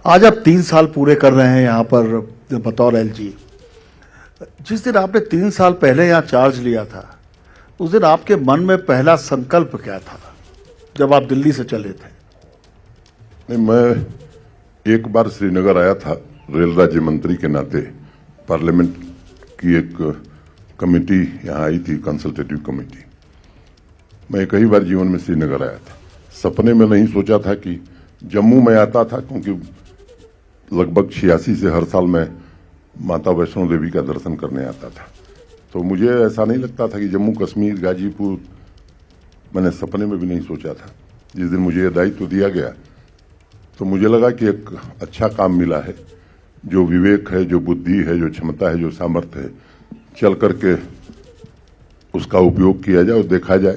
आज आप 3 साल पूरे कर रहे हैं यहाँ पर बतौर एलजी। जिस दिन आपने 3 साल पहले यहाँ चार्ज लिया था, उस दिन आपके मन में पहला संकल्प क्या था जब आप दिल्ली से चले थे? नहीं, मैं एक बार श्रीनगर आया था रेल राज्य मंत्री के नाते। पार्लियामेंट की एक कमेटी यहाँ आई थी, कंसल्टेटिव कमेटी। मैं कई बार जीवन में श्रीनगर आया था। सपने में नहीं सोचा था कि जम्मू में आता था, क्योंकि लगभग 86 से हर साल मैं माता वैष्णो देवी का दर्शन करने आता था। तो मुझे ऐसा नहीं लगता था कि जम्मू कश्मीर, गाजीपुर, मैंने सपने में भी नहीं सोचा था। जिस दिन मुझे यह दायित्व दिया गया तो मुझे लगा कि एक अच्छा काम मिला है। जो विवेक है, जो बुद्धि है, जो क्षमता है, जो सामर्थ्य है, चल करके उसका उपयोग किया जाए और देखा जाए।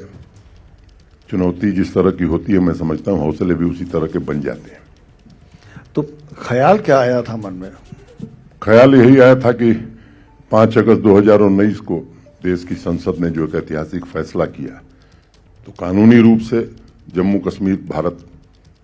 चुनौती जिस तरह की होती है, मैं समझता हूं हौसले भी उसी तरह के बन जाते हैं। तो ख्याल क्या आया था मन में? ख्याल यही आया था कि 5 अगस्त 2019 को देश की संसद ने जो एक ऐतिहासिक फैसला किया, तो कानूनी रूप से जम्मू कश्मीर भारत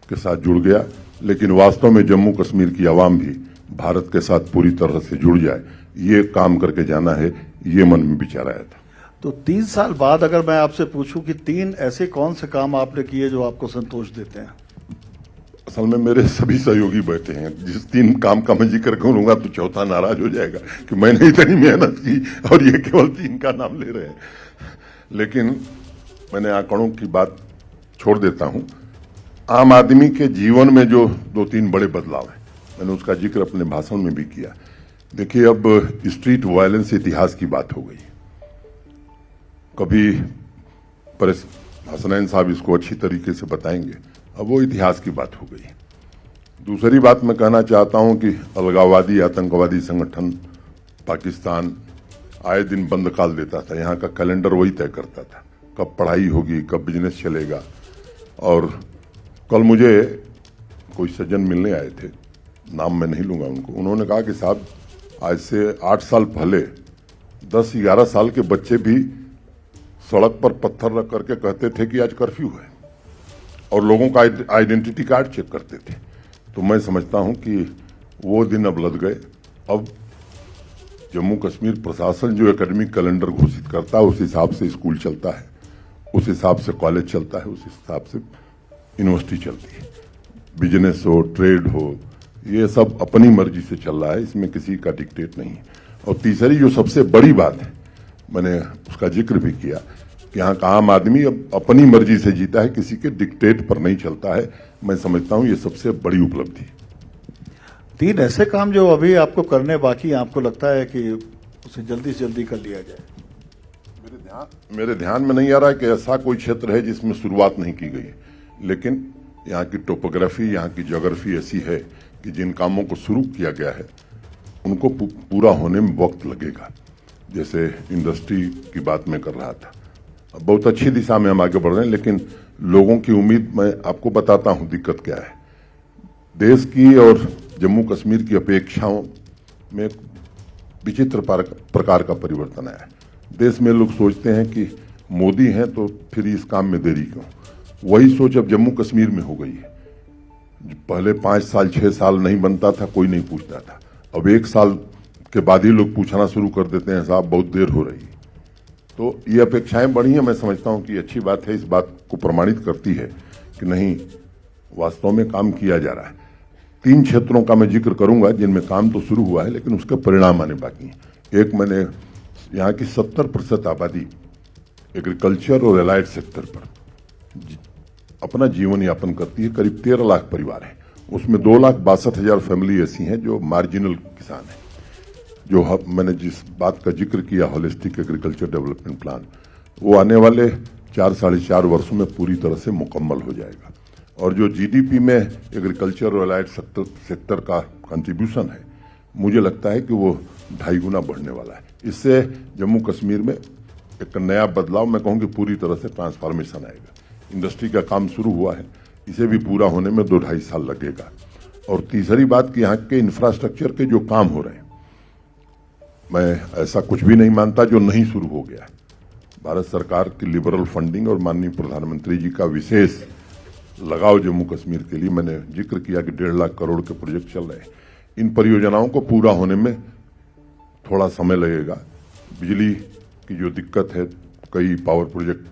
के साथ जुड़ गया, लेकिन वास्तव में जम्मू कश्मीर की आवाम भी भारत के साथ पूरी तरह से जुड़ जाए, ये काम करके जाना है, ये मन में विचार आया था। तो 3 साल बाद अगर मैं आपसे पूछूं कि 3 ऐसे कौन से काम आपने किए जो आपको संतोष देते हैं? असल में मेरे सभी सहयोगी बैठे हैं। जिस 3 काम का मैं जिक्र करूंगा तो चौथा नाराज हो जाएगा कि मैंने इतनी मेहनत की और ये केवल 3 का नाम ले रहे हैं। लेकिन मैंने आंकड़ों की बात छोड़ देता हूं। आम आदमी के जीवन में जो 2-3 बड़े बदलाव हैं, मैंने उसका जिक्र अपने भाषण में भी किया। देखिए, अब स्ट्रीट वायलेंस इतिहास की बात हो गई। कभी हसनैन साहब इसको अच्छी तरीके से बताएंगे। अब वो इतिहास की बात हो गई। दूसरी बात मैं कहना चाहता हूं कि अलगाववादी, आतंकवादी संगठन पाकिस्तान आए दिन बंद काल देता था। यहाँ का कैलेंडर वही तय करता था, कब पढ़ाई होगी, कब बिजनेस चलेगा। और कल मुझे कोई सज्जन मिलने आए थे, नाम मैं नहीं लूंगा उनको। उन्होंने कहा कि साहब, आज से 8 साल पहले 10-11 साल के बच्चे भी सड़क पर पत्थर रख करके कहते थे कि आज कर्फ्यू है, और लोगों का आइडेंटिटी कार्ड चेक करते थे। तो मैं समझता हूं कि वो दिन अब लद गए। अब जम्मू कश्मीर प्रशासन जो एकेडमिक कैलेंडर घोषित करता है, उस हिसाब से स्कूल चलता है, उस हिसाब से कॉलेज चलता है, उस हिसाब से यूनिवर्सिटी चलती है। बिजनेस हो, ट्रेड हो, ये सब अपनी मर्जी से चल रहा है, इसमें किसी का डिक्टेट नहीं है। और तीसरी जो सबसे बड़ी बात है, मैंने उसका जिक्र भी किया कि यहाँ का आम आदमी अब अपनी मर्जी से जीता है, किसी के डिक्टेट पर नहीं चलता है। मैं समझता हूँ ये सबसे बड़ी उपलब्धि। 3 ऐसे काम जो अभी आपको करने बाकी हैं, आपको लगता है कि उसे जल्दी से जल्दी कर लिया जाए? मेरे ध्यान में नहीं आ रहा है कि ऐसा कोई क्षेत्र है जिसमें शुरुआत नहीं की गई, लेकिन यहाँ की टोपोग्राफी, यहाँ की ज्योग्राफी ऐसी है कि जिन कामों को शुरू किया गया है उनको पूरा होने में वक्त लगेगा। जैसे इंडस्ट्री की बात मैं कर रहा था, बहुत अच्छी दिशा में हम आगे बढ़ रहे हैं, लेकिन लोगों की उम्मीद, मैं आपको बताता हूं दिक्कत क्या है। देश की और जम्मू कश्मीर की अपेक्षाओं में विचित्र प्रकार का परिवर्तन आया है। देश में लोग सोचते हैं कि मोदी हैं तो फिर इस काम में देरी क्यों। वही सोच अब जम्मू कश्मीर में हो गई है। पहले 5 साल 6 साल नहीं बनता था, कोई नहीं पूछता था। अब 1 साल के बाद ही लोग पूछना शुरू कर देते हैं, साहब बहुत देर हो रही है। तो ये अपेक्षाएं बढ़ी हैं। मैं समझता हूं कि अच्छी बात है, इस बात को प्रमाणित करती है कि नहीं, वास्तव में काम किया जा रहा है। 3 क्षेत्रों का मैं जिक्र करूंगा जिनमें काम तो शुरू हुआ है, लेकिन उसके परिणाम आने बाकी हैं। एक, मैंने यहाँ की 70% आबादी एग्रीकल्चर और एलाइड सेक्टर पर अपना जीवन यापन करती है। करीब 13 लाख परिवार हैं। उसमें 2,62,000 फैमिली ऐसी हैं जो मार्जिनल किसान हैं। जो मैंने जिस बात का जिक्र किया, होलिस्टिक एग्रीकल्चर डेवलपमेंट प्लान, वो आने वाले 4-4.5 वर्षों में पूरी तरह से मुकम्मल हो जाएगा। और जो जीडीपी में एग्रीकल्चर और अलाइड सेक्टर का कंट्रीब्यूशन है, मुझे लगता है कि वो 2.5 गुना बढ़ने वाला है। इससे जम्मू कश्मीर में एक नया बदलाव, मैं कहूँ कि पूरी तरह से ट्रांसफॉर्मेशन आएगा। इंडस्ट्री का काम शुरू हुआ है, इसे भी पूरा होने में 2-2.5 साल लगेगा। और तीसरी बात कि यहाँ के इंफ्रास्ट्रक्चर के जो काम हो रहे हैं, मैं ऐसा कुछ भी नहीं मानता जो नहीं शुरू हो गया है। भारत सरकार की लिबरल फंडिंग और माननीय प्रधानमंत्री जी का विशेष लगाओ जम्मू कश्मीर के लिए। मैंने जिक्र किया कि 1.5 लाख करोड़ के प्रोजेक्ट चल रहे हैं। इन परियोजनाओं को पूरा होने में थोड़ा समय लगेगा। बिजली की जो दिक्कत है, कई पावर प्रोजेक्ट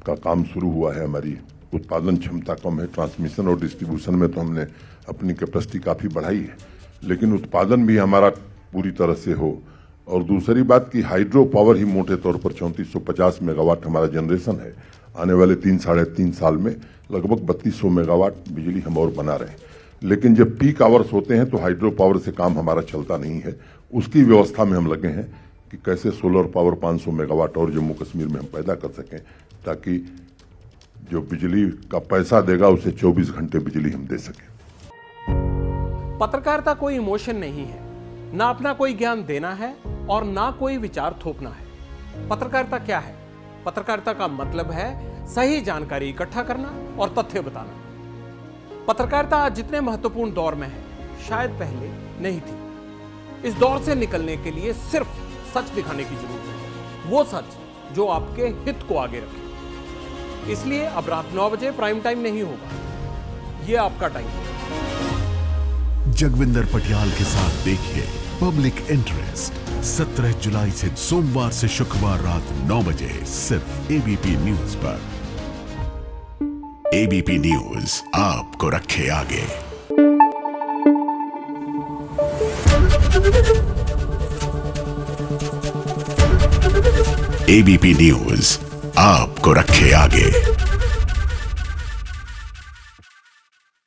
का काम शुरू हुआ है, हमारी उत्पादन क्षमता कम है। ट्रांसमिशन और डिस्ट्रीब्यूशन में तो हमने अपनी कैपेसिटी काफ़ी बढ़ाई है, लेकिन उत्पादन भी हमारा पूरी तरह से हो। और दूसरी बात कि हाइड्रो पावर ही मोटे तौर पर 3450 मेगावाट हमारा जनरेशन है। आने वाले 3-3.5 साल में लगभग 3200 मेगावाट बिजली हम और बना रहे हैं। लेकिन जब पीक आवर्स होते हैं तो हाइड्रो पावर से काम हमारा चलता नहीं है। उसकी व्यवस्था में हम लगे हैं कि कैसे सोलर पावर 500 मेगावाट और जम्मू कश्मीर में हम पैदा कर सकें, ताकि जो बिजली का पैसा देगा उसे 24 घंटे बिजली हम दे सकें। पत्रकारिता कोई इमोशन नहीं है, ना अपना कोई ज्ञान देना है और ना कोई विचार थोपना है। पत्रकारिता क्या है? पत्रकारिता का मतलब है सही जानकारी इकट्ठा करना और तथ्य बताना। पत्रकारिता आज जितने महत्वपूर्ण दौर में है, शायद पहले नहीं थी। इस दौर से निकलने के लिए सिर्फ सच दिखाने की जरूरत है, वो सच जो आपके हित को आगे रखे। इसलिए अब रात 9 बजे प्राइम टाइम नहीं होगा, ये आपका टाइम है। जगविंदर पटियाल के साथ देखिए पब्लिक इंटरेस्ट 17 जुलाई से सोमवार से शुक्रवार रात 9 बजे सिर्फ एबीपी न्यूज पर। एबीपी न्यूज आपको रखे आगे। एबीपी न्यूज आपको रखे आगे।